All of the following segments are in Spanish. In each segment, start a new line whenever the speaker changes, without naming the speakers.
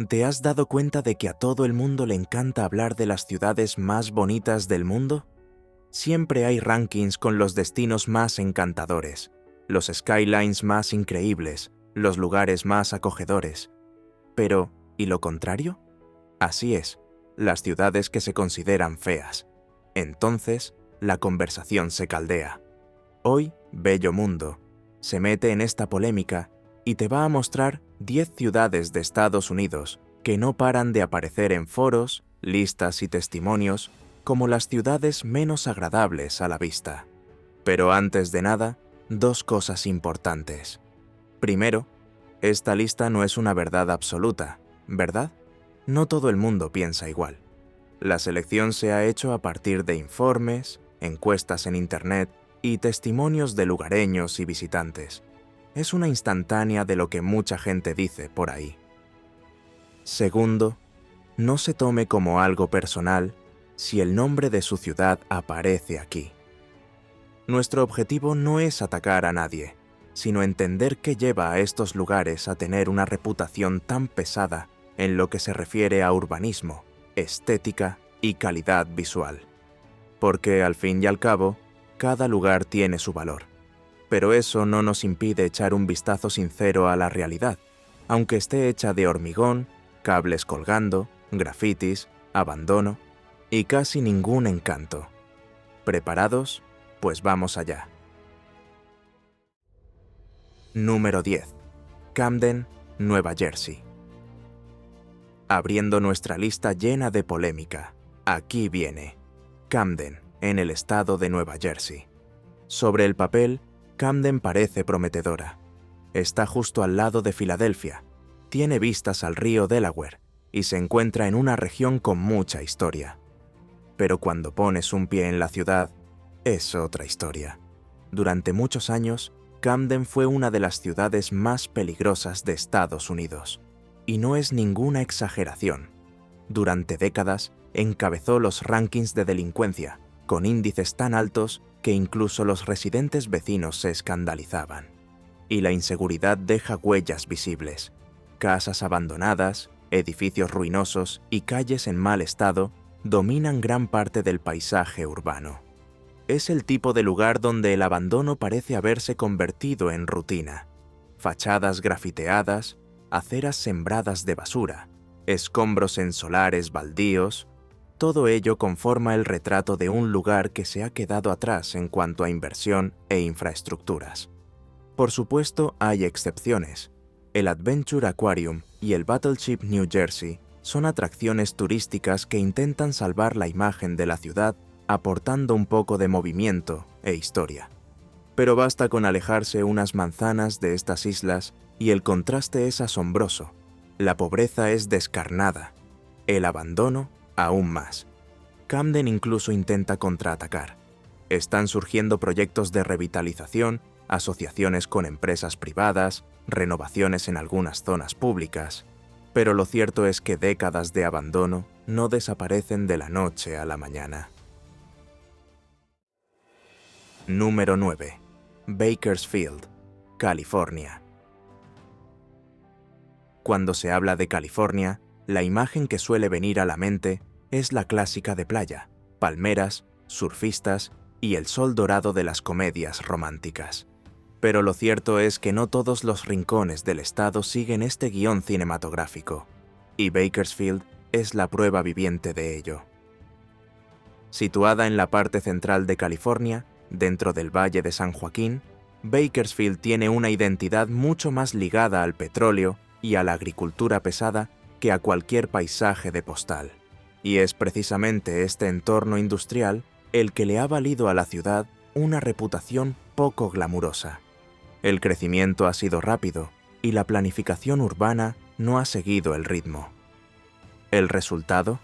¿Te has dado cuenta de que a todo el mundo le encanta hablar de las ciudades más bonitas del mundo? Siempre hay rankings con los destinos más encantadores, los skylines más increíbles, los lugares más acogedores. Pero, ¿y lo contrario? Así es, las ciudades que se consideran feas. Entonces, la conversación se caldea. Hoy, Bello Mundo se mete en esta polémica y te va a mostrar 10 ciudades de Estados Unidos que no paran de aparecer en foros, listas y testimonios como las ciudades menos agradables a la vista. Pero antes de nada, dos cosas importantes. Primero, esta lista no es una verdad absoluta, ¿verdad? No todo el mundo piensa igual. La selección se ha hecho a partir de informes, encuestas en Internet y testimonios de lugareños y visitantes. Es una instantánea de lo que mucha gente dice por ahí. Segundo, no se tome como algo personal si el nombre de su ciudad aparece aquí. Nuestro objetivo no es atacar a nadie, sino entender qué lleva a estos lugares a tener una reputación tan pesada en lo que se refiere a urbanismo, estética y calidad visual. Porque, al fin y al cabo, cada lugar tiene su valor. Pero eso no nos impide echar un vistazo sincero a la realidad, aunque esté hecha de hormigón, cables colgando, grafitis, abandono y casi ningún encanto. ¿Preparados? Pues vamos allá. Número 10. Camden, Nueva Jersey. Abriendo nuestra lista llena de polémica, aquí viene Camden, en el estado de Nueva Jersey. Sobre el papel, Camden parece prometedora. Está justo al lado de Filadelfia, tiene vistas al río Delaware y se encuentra en una región con mucha historia. Pero cuando pones un pie en la ciudad, es otra historia. Durante muchos años, Camden fue una de las ciudades más peligrosas de Estados Unidos. Y no es ninguna exageración. Durante décadas, encabezó los rankings de delincuencia, con índices tan altos que incluso los residentes vecinos se escandalizaban. Y la inseguridad deja huellas visibles. Casas abandonadas, edificios ruinosos y calles en mal estado dominan gran parte del paisaje urbano. Es el tipo de lugar donde el abandono parece haberse convertido en rutina. Fachadas grafiteadas, aceras sembradas de basura, escombros en solares baldíos, todo ello conforma el retrato de un lugar que se ha quedado atrás en cuanto a inversión e infraestructuras. Por supuesto, hay excepciones. El Adventure Aquarium y el Battleship New Jersey son atracciones turísticas que intentan salvar la imagen de la ciudad aportando un poco de movimiento e historia. Pero basta con alejarse unas manzanas de estas islas y el contraste es asombroso. La pobreza es descarnada, el abandono aún más. Camden incluso intenta contraatacar. Están surgiendo proyectos de revitalización, asociaciones con empresas privadas, renovaciones en algunas zonas públicas. Pero lo cierto es que décadas de abandono no desaparecen de la noche a la mañana. Número 9. Bakersfield, California. Cuando se habla de California, la imagen que suele venir a la mente es la clásica de playa, palmeras, surfistas y el sol dorado de las comedias románticas. Pero lo cierto es que no todos los rincones del estado siguen este guión cinematográfico, y Bakersfield es la prueba viviente de ello. Situada en la parte central de California, dentro del Valle de San Joaquín, Bakersfield tiene una identidad mucho más ligada al petróleo y a la agricultura pesada que a cualquier paisaje de postal. Y es precisamente este entorno industrial el que le ha valido a la ciudad una reputación poco glamurosa. El crecimiento ha sido rápido y la planificación urbana no ha seguido el ritmo. ¿El resultado?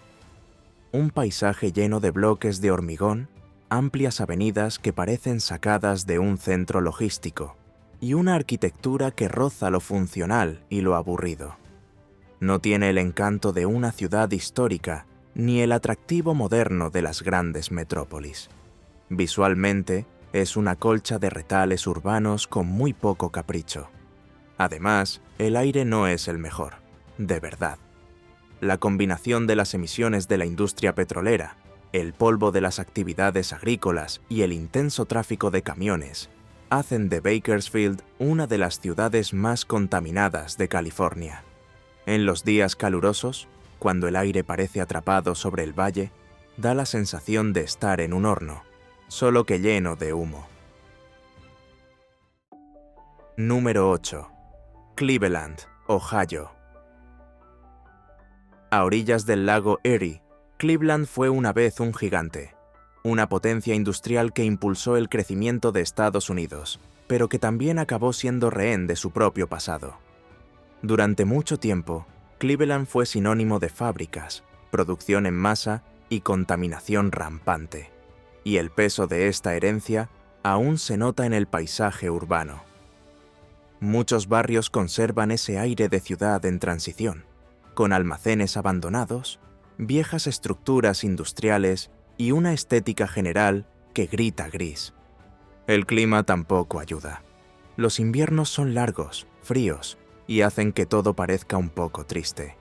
Un paisaje lleno de bloques de hormigón, amplias avenidas que parecen sacadas de un centro logístico y una arquitectura que roza lo funcional y lo aburrido. No tiene el encanto de una ciudad histórica ni el atractivo moderno de las grandes metrópolis. Visualmente, es una colcha de retales urbanos con muy poco capricho. Además, el aire no es el mejor, de verdad. La combinación de las emisiones de la industria petrolera, el polvo de las actividades agrícolas y el intenso tráfico de camiones hacen de Bakersfield una de las ciudades más contaminadas de California. En los días calurosos, cuando el aire parece atrapado sobre el valle, da la sensación de estar en un horno, solo que lleno de humo. Número 8. Cleveland, Ohio. A orillas del lago Erie, Cleveland fue una vez un gigante, una potencia industrial que impulsó el crecimiento de Estados Unidos, pero que también acabó siendo rehén de su propio pasado. Durante mucho tiempo, Cleveland fue sinónimo de fábricas, producción en masa y contaminación rampante, y el peso de esta herencia aún se nota en el paisaje urbano. Muchos barrios conservan ese aire de ciudad en transición, con almacenes abandonados, viejas estructuras industriales y una estética general que grita gris. El clima tampoco ayuda. Los inviernos son largos, fríos, y hacen que todo parezca un poco triste.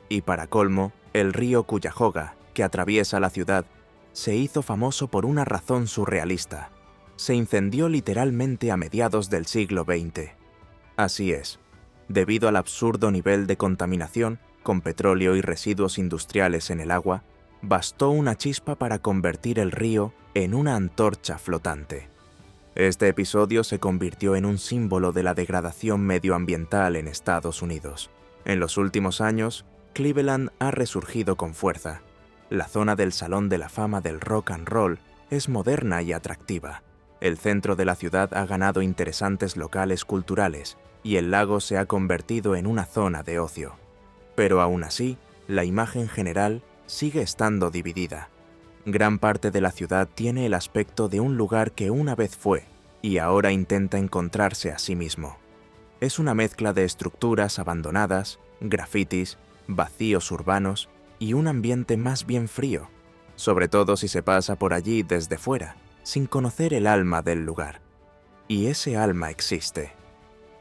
Y para colmo, el río Cuyahoga, que atraviesa la ciudad, se hizo famoso por una razón surrealista. Se incendió literalmente a mediados del siglo XX. Así es, debido al absurdo nivel de contaminación, con petróleo y residuos industriales en el agua, bastó una chispa para convertir el río en una antorcha flotante. Este episodio se convirtió en un símbolo de la degradación medioambiental en Estados Unidos. En los últimos años, Cleveland ha resurgido con fuerza. La zona del Salón de la Fama del Rock and Roll es moderna y atractiva. El centro de la ciudad ha ganado interesantes locales culturales y el lago se ha convertido en una zona de ocio. Pero aún así, la imagen general sigue estando dividida. Gran parte de la ciudad tiene el aspecto de un lugar que una vez fue y ahora intenta encontrarse a sí mismo. Es una mezcla de estructuras abandonadas, grafitis, vacíos urbanos y un ambiente más bien frío, sobre todo si se pasa por allí desde fuera, sin conocer el alma del lugar. Y ese alma existe.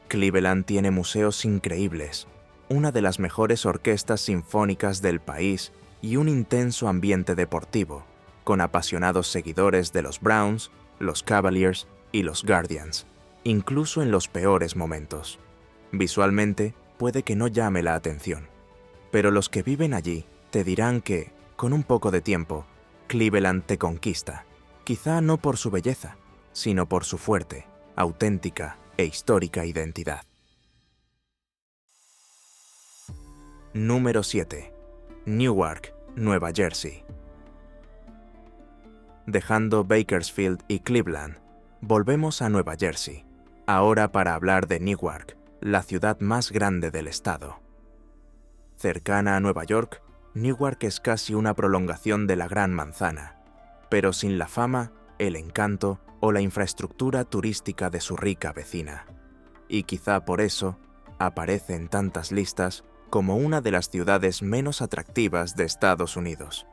Cleveland tiene museos increíbles, una de las mejores orquestas sinfónicas del país y un intenso ambiente deportivo, con apasionados seguidores de los Browns, los Cavaliers y los Guardians, incluso en los peores momentos. Visualmente, puede que no llame la atención, pero los que viven allí te dirán que, con un poco de tiempo, Cleveland te conquista, quizá no por su belleza, sino por su fuerte, auténtica e histórica identidad. Número 7. Newark, Nueva Jersey. Dejando Bakersfield y Cleveland, volvemos a Nueva Jersey, ahora para hablar de Newark, la ciudad más grande del estado. Cercana a Nueva York, Newark es casi una prolongación de la Gran Manzana, pero sin la fama, el encanto o la infraestructura turística de su rica vecina. Y quizá por eso aparece en tantas listas como una de las ciudades menos atractivas de Estados Unidos.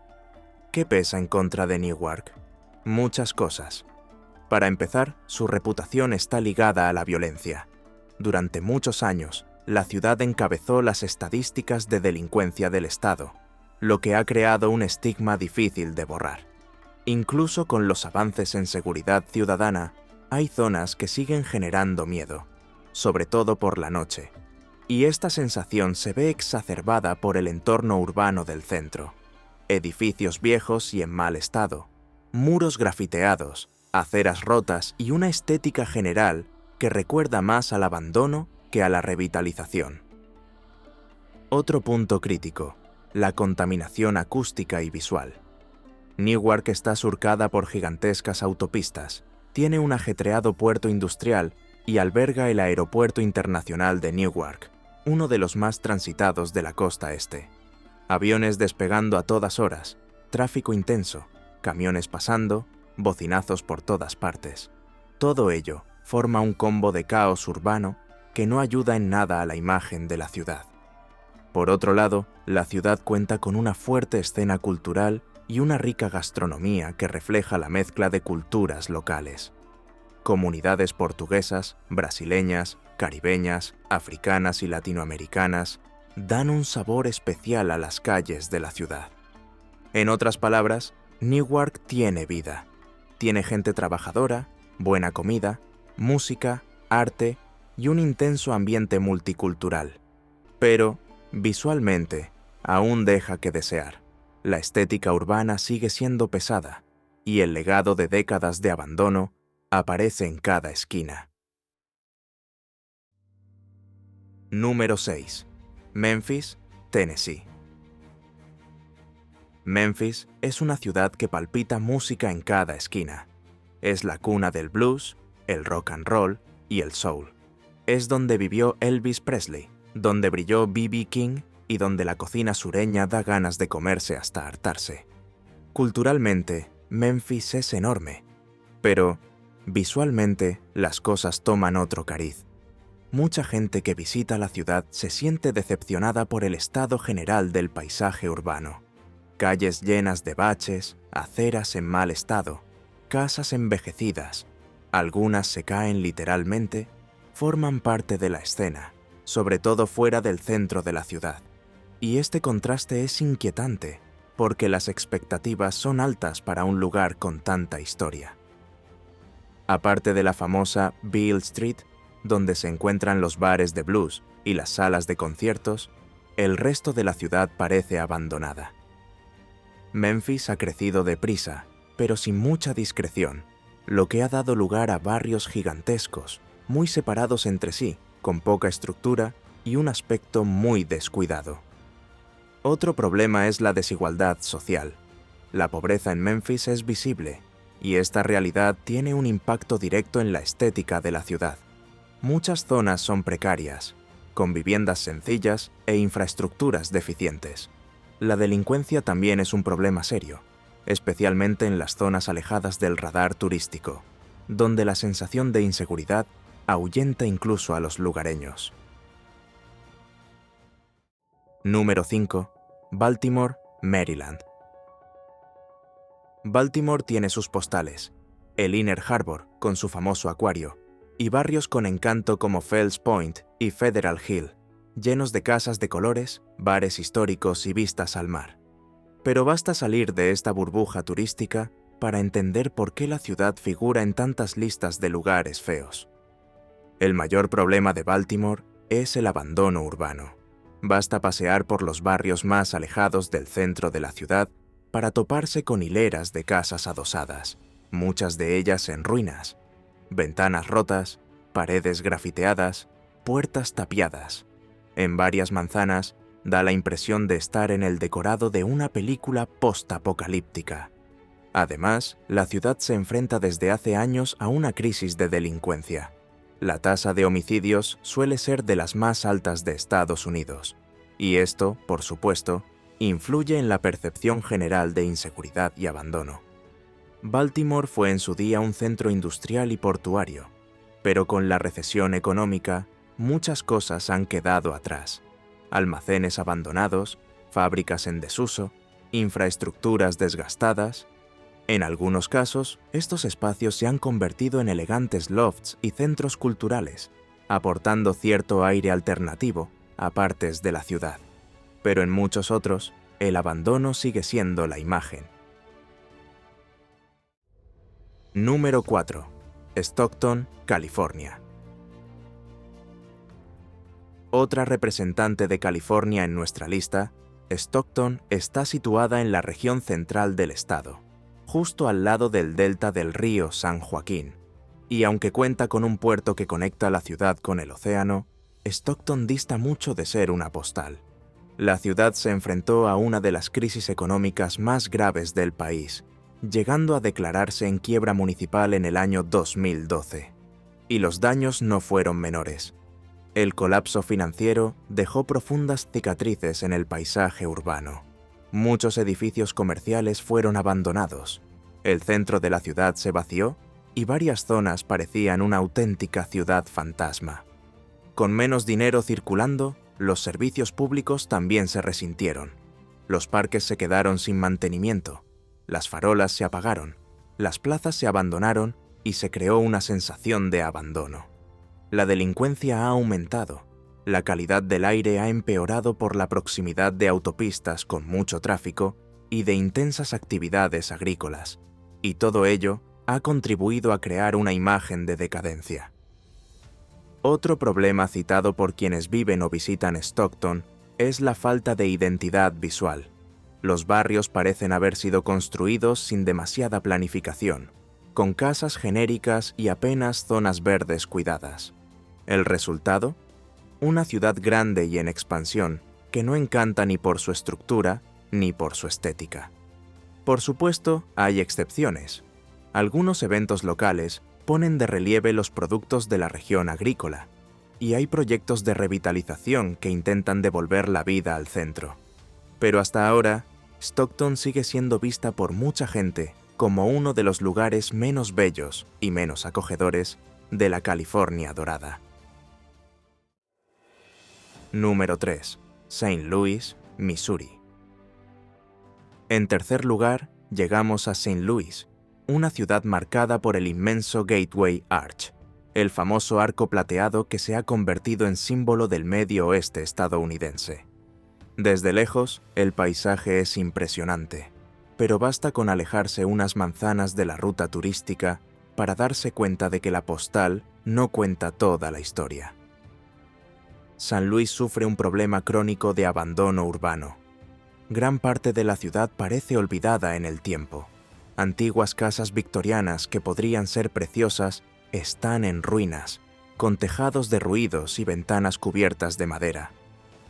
¿Qué pesa en contra de Newark? Muchas cosas. Para empezar, su reputación está ligada a la violencia. Durante muchos años, la ciudad encabezó las estadísticas de delincuencia del estado, lo que ha creado un estigma difícil de borrar. Incluso con los avances en seguridad ciudadana, hay zonas que siguen generando miedo, sobre todo por la noche. Y esta sensación se ve exacerbada por el entorno urbano del centro. Edificios viejos y en mal estado, muros grafiteados, aceras rotas y una estética general que recuerda más al abandono que a la revitalización. Otro punto crítico, la contaminación acústica y visual. Newark está surcada por gigantescas autopistas, tiene un ajetreado puerto industrial y alberga el Aeropuerto Internacional de Newark, uno de los más transitados de la costa este. Aviones despegando a todas horas, tráfico intenso, camiones pasando, bocinazos por todas partes. Todo ello forma un combo de caos urbano que no ayuda en nada a la imagen de la ciudad. Por otro lado, la ciudad cuenta con una fuerte escena cultural y una rica gastronomía que refleja la mezcla de culturas locales. Comunidades portuguesas, brasileñas, caribeñas, africanas y latinoamericanas dan un sabor especial a las calles de la ciudad. En otras palabras, Newark tiene vida. Tiene gente trabajadora, buena comida, música, arte y un intenso ambiente multicultural. Pero, visualmente, aún deja que desear. La estética urbana sigue siendo pesada, y el legado de décadas de abandono aparece en cada esquina. Número 6. Memphis, Tennessee. Memphis es una ciudad que palpita música en cada esquina. Es la cuna del blues, el rock and roll y el soul. Es donde vivió Elvis Presley, donde brilló B.B. King y donde la cocina sureña da ganas de comerse hasta hartarse. Culturalmente, Memphis es enorme, pero visualmente las cosas toman otro cariz. Mucha gente que visita la ciudad se siente decepcionada por el estado general del paisaje urbano. Calles llenas de baches, aceras en mal estado, casas envejecidas, algunas se caen literalmente, forman parte de la escena, sobre todo fuera del centro de la ciudad. Y este contraste es inquietante, porque las expectativas son altas para un lugar con tanta historia. Aparte de la famosa Beale Street, donde se encuentran los bares de blues y las salas de conciertos, el resto de la ciudad parece abandonada. Memphis ha crecido deprisa, pero sin mucha discreción, lo que ha dado lugar a barrios gigantescos, muy separados entre sí, con poca estructura y un aspecto muy descuidado. Otro problema es la desigualdad social. La pobreza en Memphis es visible, y esta realidad tiene un impacto directo en la estética de la ciudad. Muchas zonas son precarias, con viviendas sencillas e infraestructuras deficientes. La delincuencia también es un problema serio, especialmente en las zonas alejadas del radar turístico, donde la sensación de inseguridad ahuyenta incluso a los lugareños. Número 5. Baltimore, Maryland. Baltimore tiene sus postales, el Inner Harbor con su famoso acuario, y barrios con encanto como Fells Point y Federal Hill, llenos de casas de colores, bares históricos y vistas al mar. Pero basta salir de esta burbuja turística para entender por qué la ciudad figura en tantas listas de lugares feos. El mayor problema de Baltimore es el abandono urbano. Basta pasear por los barrios más alejados del centro de la ciudad para toparse con hileras de casas adosadas, muchas de ellas en ruinas, ventanas rotas, paredes grafiteadas, puertas tapiadas. En varias manzanas da la impresión de estar en el decorado de una película post-apocalíptica. Además, la ciudad se enfrenta desde hace años a una crisis de delincuencia. La tasa de homicidios suele ser de las más altas de Estados Unidos, y esto, por supuesto, influye en la percepción general de inseguridad y abandono. Baltimore fue en su día un centro industrial y portuario, pero con la recesión económica, muchas cosas han quedado atrás. Almacenes abandonados, fábricas en desuso, infraestructuras desgastadas. En algunos casos, estos espacios se han convertido en elegantes lofts y centros culturales, aportando cierto aire alternativo a partes de la ciudad. Pero en muchos otros, el abandono sigue siendo la imagen. Número 4. Stockton, California. Otra representante de California en nuestra lista, Stockton está situada en la región central del estado, justo al lado del delta del río San Joaquín, y aunque cuenta con un puerto que conecta la ciudad con el océano, Stockton dista mucho de ser una postal. La ciudad se enfrentó a una de las crisis económicas más graves del país, llegando a declararse en quiebra municipal en el año 2012. Y los daños no fueron menores. El colapso financiero dejó profundas cicatrices en el paisaje urbano. Muchos edificios comerciales fueron abandonados, el centro de la ciudad se vació y varias zonas parecían una auténtica ciudad fantasma. Con menos dinero circulando, los servicios públicos también se resintieron. Los parques se quedaron sin mantenimiento, las farolas se apagaron, las plazas se abandonaron y se creó una sensación de abandono. La delincuencia ha aumentado, La calidad del aire ha empeorado por la proximidad de autopistas con mucho tráfico y de intensas actividades agrícolas, y todo ello ha contribuido a crear una imagen de decadencia. Otro problema citado por quienes viven o visitan Stockton es la falta de identidad visual. Los barrios parecen haber sido construidos sin demasiada planificación, con casas genéricas y apenas zonas verdes cuidadas. ¿El resultado? Una ciudad grande y en expansión que no encanta ni por su estructura ni por su estética. Por supuesto, hay excepciones. Algunos eventos locales ponen de relieve los productos de la región agrícola, y hay proyectos de revitalización que intentan devolver la vida al centro. Pero hasta ahora, Stockton sigue siendo vista por mucha gente como uno de los lugares menos bellos y menos acogedores de la California dorada. Número 3. St. Louis, Missouri. En tercer lugar, llegamos a St. Louis, una ciudad marcada por el inmenso Gateway Arch, el famoso arco plateado que se ha convertido en símbolo del medio oeste estadounidense. Desde lejos, el paisaje es impresionante, pero basta con alejarse unas manzanas de la ruta turística para darse cuenta de que la postal no cuenta toda la historia. San Luis sufre un problema crónico de abandono urbano. Gran parte de la ciudad parece olvidada en el tiempo. Antiguas casas victorianas que podrían ser preciosas están en ruinas, con tejados derruidos y ventanas cubiertas de madera.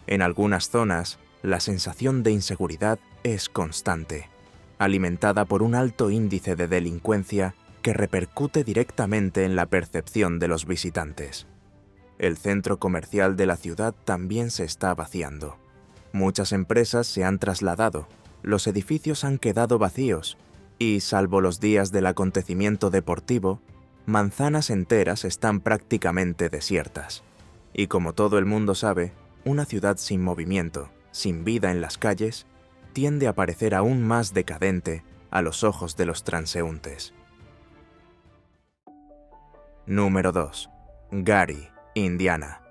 En algunas zonas, la sensación de inseguridad es constante, alimentada por un alto índice de delincuencia que repercute directamente en la percepción de los visitantes. El centro comercial de la ciudad también se está vaciando. Muchas empresas se han trasladado, los edificios han quedado vacíos y, salvo los días del acontecimiento deportivo, manzanas enteras están prácticamente desiertas. Y como todo el mundo sabe, una ciudad sin movimiento, sin vida en las calles, tiende a parecer aún más decadente a los ojos de los transeúntes. Número 2. Gary, Indiana.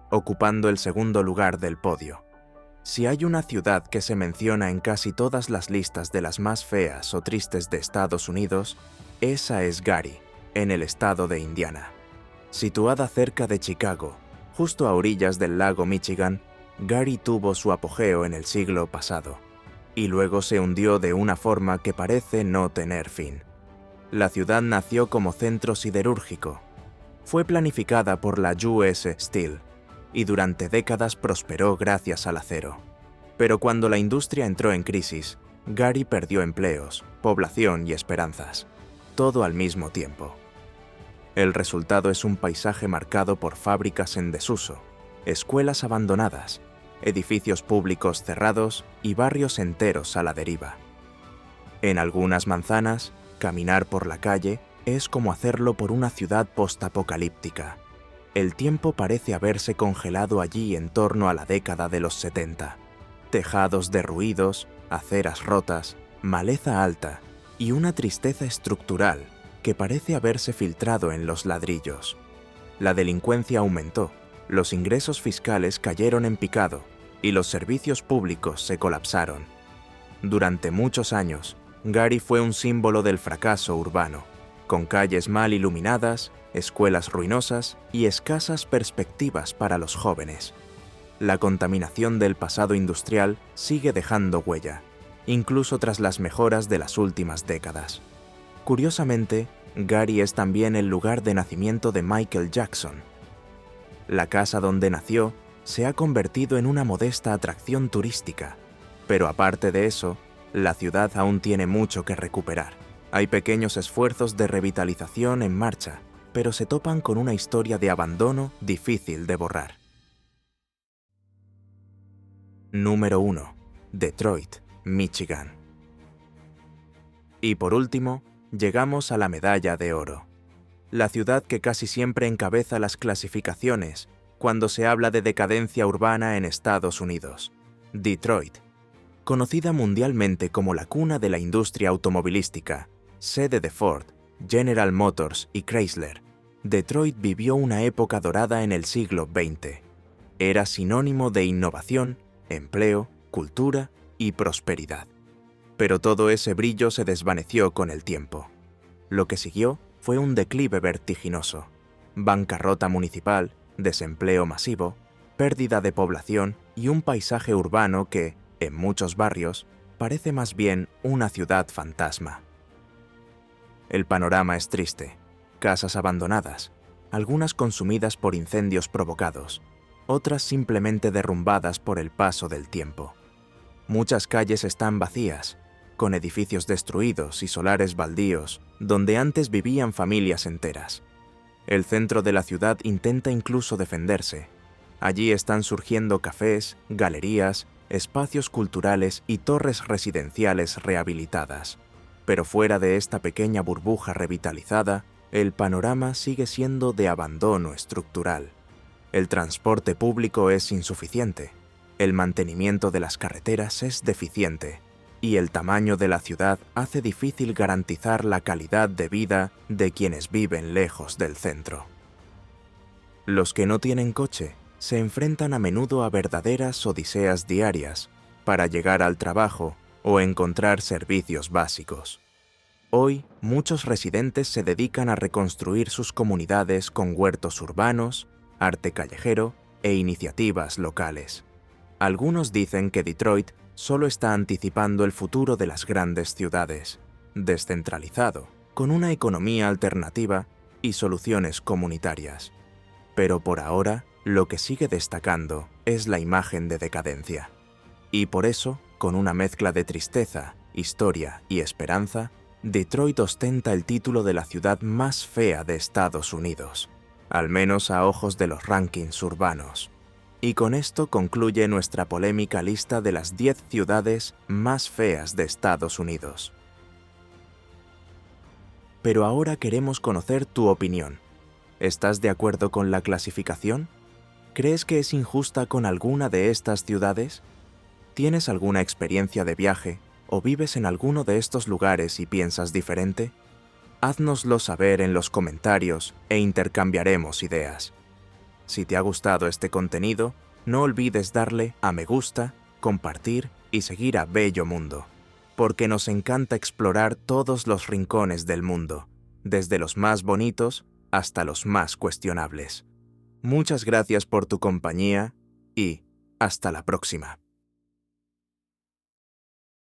Ocupando el segundo lugar del podio. Si hay una ciudad que se menciona en casi todas las listas de las más feas o tristes de Estados Unidos, esa es Gary, en el estado de Indiana. Situada cerca de Chicago, justo a orillas del lago Michigan, Gary tuvo su apogeo en el siglo pasado, y luego se hundió de una forma que parece no tener fin. La ciudad nació como centro siderúrgico. Fue planificada por la US Steel, y durante décadas prosperó gracias al acero. Pero cuando la industria entró en crisis, Gary perdió empleos, población y esperanzas, todo al mismo tiempo. El resultado es un paisaje marcado por fábricas en desuso, escuelas abandonadas, edificios públicos cerrados y barrios enteros a la deriva. En algunas manzanas, caminar por la calle es como hacerlo por una ciudad postapocalíptica. El tiempo parece haberse congelado allí en torno a la década de los 70. Tejados derruidos, aceras rotas, maleza alta y una tristeza estructural que parece haberse filtrado en los ladrillos. La delincuencia aumentó, los ingresos fiscales cayeron en picado y los servicios públicos se colapsaron. Durante muchos años, Gary fue un símbolo del fracaso urbano, con calles mal iluminadas, escuelas ruinosas y escasas perspectivas para los jóvenes. La contaminación del pasado industrial sigue dejando huella, incluso tras las mejoras de las últimas décadas. Curiosamente, Gary es también el lugar de nacimiento de Michael Jackson. La casa donde nació se ha convertido en una modesta atracción turística, pero aparte de eso, la ciudad aún tiene mucho que recuperar. Hay pequeños esfuerzos de revitalización en marcha, pero se topan con una historia de abandono difícil de borrar. Número 1. Detroit, Michigan. Y por último, llegamos a la medalla de oro. La ciudad que casi siempre encabeza las clasificaciones cuando se habla de decadencia urbana en Estados Unidos. Detroit. Conocida mundialmente como la cuna de la industria automovilística, sede de Ford, General Motors y Chrysler, Detroit vivió una época dorada en el siglo XX. Era sinónimo de innovación, empleo, cultura y prosperidad. Pero todo ese brillo se desvaneció con el tiempo. Lo que siguió fue un declive vertiginoso. Bancarrota municipal, desempleo masivo, pérdida de población y un paisaje urbano que, en muchos barrios, parece más bien una ciudad fantasma. El panorama es triste. Casas abandonadas, algunas consumidas por incendios provocados, otras simplemente derrumbadas por el paso del tiempo. Muchas calles están vacías, con edificios destruidos y solares baldíos, donde antes vivían familias enteras. El centro de la ciudad intenta incluso defenderse. Allí están surgiendo cafés, galerías, espacios culturales y torres residenciales rehabilitadas. Pero fuera de esta pequeña burbuja revitalizada, el panorama sigue siendo de abandono estructural. El transporte público es insuficiente, el mantenimiento de las carreteras es deficiente, y el tamaño de la ciudad hace difícil garantizar la calidad de vida de quienes viven lejos del centro. Los que no tienen coche se enfrentan a menudo a verdaderas odiseas diarias para llegar al trabajo o encontrar servicios básicos. Hoy, muchos residentes se dedican a reconstruir sus comunidades con huertos urbanos, arte callejero e iniciativas locales. Algunos dicen que Detroit solo está anticipando el futuro de las grandes ciudades, descentralizado, con una economía alternativa y soluciones comunitarias. Pero por ahora, lo que sigue destacando es la imagen de decadencia. Y por eso, con una mezcla de tristeza, historia y esperanza, Detroit ostenta el título de la ciudad más fea de Estados Unidos, al menos a ojos de los rankings urbanos. Y con esto concluye nuestra polémica lista de las 10 ciudades más feas de Estados Unidos. Pero ahora queremos conocer tu opinión. ¿Estás de acuerdo con la clasificación? ¿Crees que es injusta con alguna de estas ciudades? ¿Tienes alguna experiencia de viaje o vives en alguno de estos lugares y piensas diferente? Háznoslo saber en los comentarios e intercambiaremos ideas. Si te ha gustado este contenido, no olvides darle a me gusta, compartir y seguir a Bello Mundo, porque nos encanta explorar todos los rincones del mundo, desde los más bonitos hasta los más cuestionables. Muchas gracias por tu compañía y hasta la próxima.